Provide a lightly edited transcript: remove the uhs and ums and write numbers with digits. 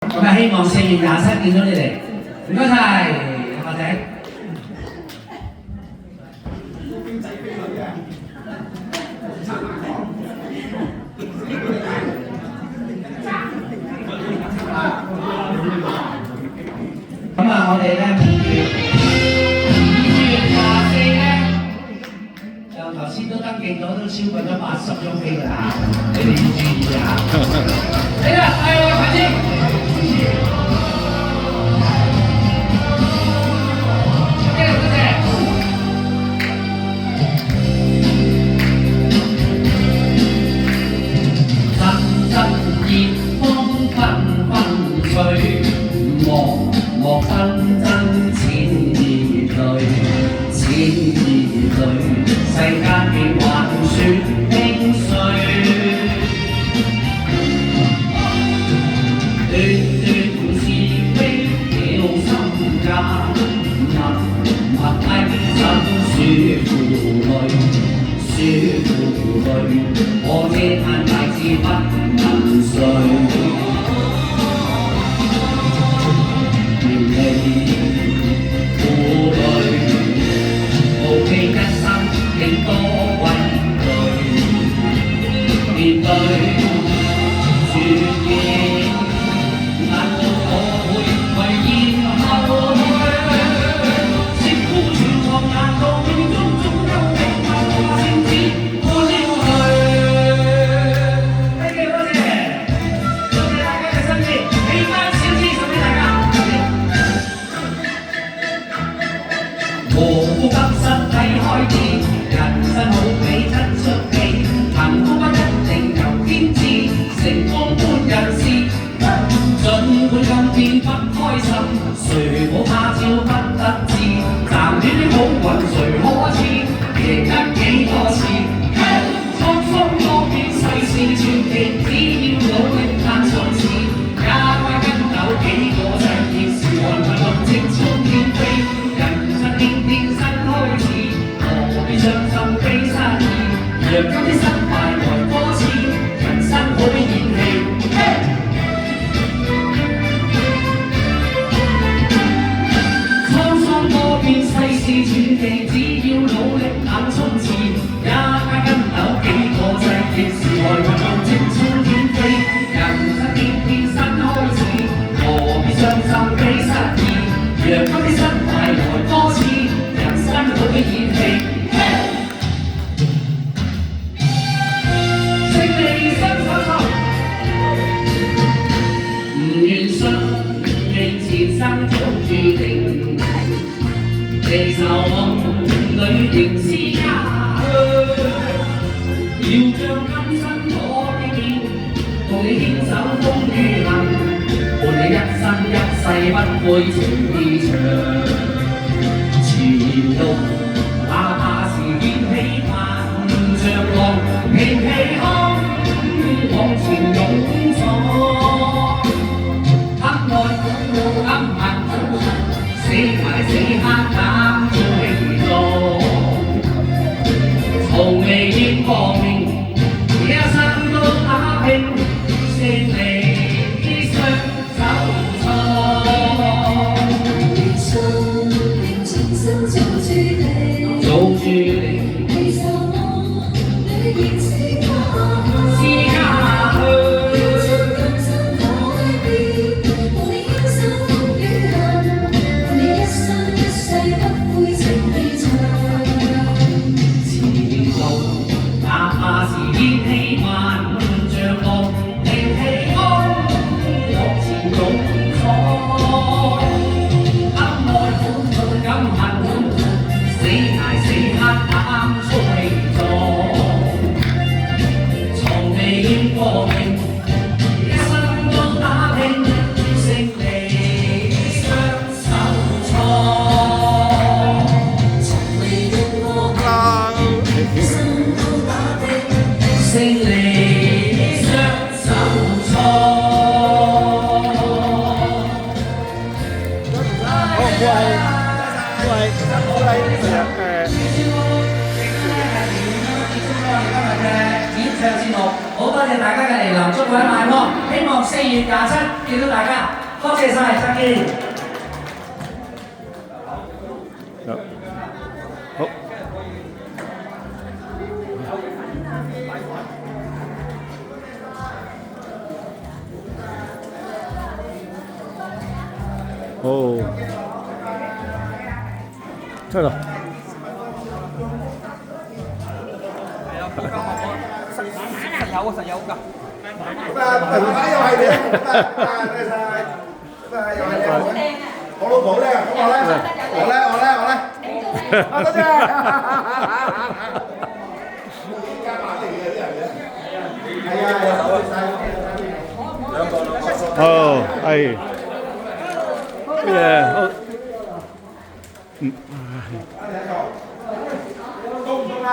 咁啊，希望4月27見到你哋，唔該晒，阿仔。咁啊，我哋咧2月24咧，就頭先都登記咗，都超過咗80張飛㗎啦，你哋要注意啊！嚟啦，快啲！莫爭爭錢兒淚，錢兒淚，世間變幻雪輕碎。段段是非了心間，默默翳心說負淚，說負淚，我這眼大志不能睡。面對絕境，難道我會為然後去？是孤絕望難道命中總有命運先知我應許？Thank you，多謝大家嘅心意，俾翻小資送俾大家。無福今生睇開啲，人生好比親出戲，幸福不一定由天知，成功般人事，儘管今天不開心，誰冇他朝不得志，暫短的好運誰可知，贏得幾多次？滄桑多變世事傳奇，只要努力但從前，也怪跟有幾個長件事，寒雲落直衝天飛，人生天天新開始，何必傷心悲失意？若今天失敗來多次，人生好比演戲。滄桑多變世事傳奇，只要努力硬衝刺，也怪跟有幾個際遇時來運動直衝天飛。人生天天新開始，何必傷心悲失意？若今天失敗來多次，人生好比演戲。前生早注定，地球裏仍是家鄉。要將今生可紀念，共你牽手風雨行，伴你一生一世不悔情意長。前路哪怕是掀起萬丈浪，平氣康往前勇闖。死埋死黑膽追浪，從未見光明，一生都打拼，勝利雙手創。生命前生早注定，早注定，其實我你仍是家鄉。演場節目，好多謝大家嘅嚟臨，祝各位晚安。希望4月27見到大家，多謝晒，再見。好。哦，出啦！實有㗎。大家又係你，多謝晒，又係你，我老婆好叻啊，咁我叻，啊多謝，加把力嘅啲人嘅，係啊，多謝晒，哦，係，好，中唔中啊？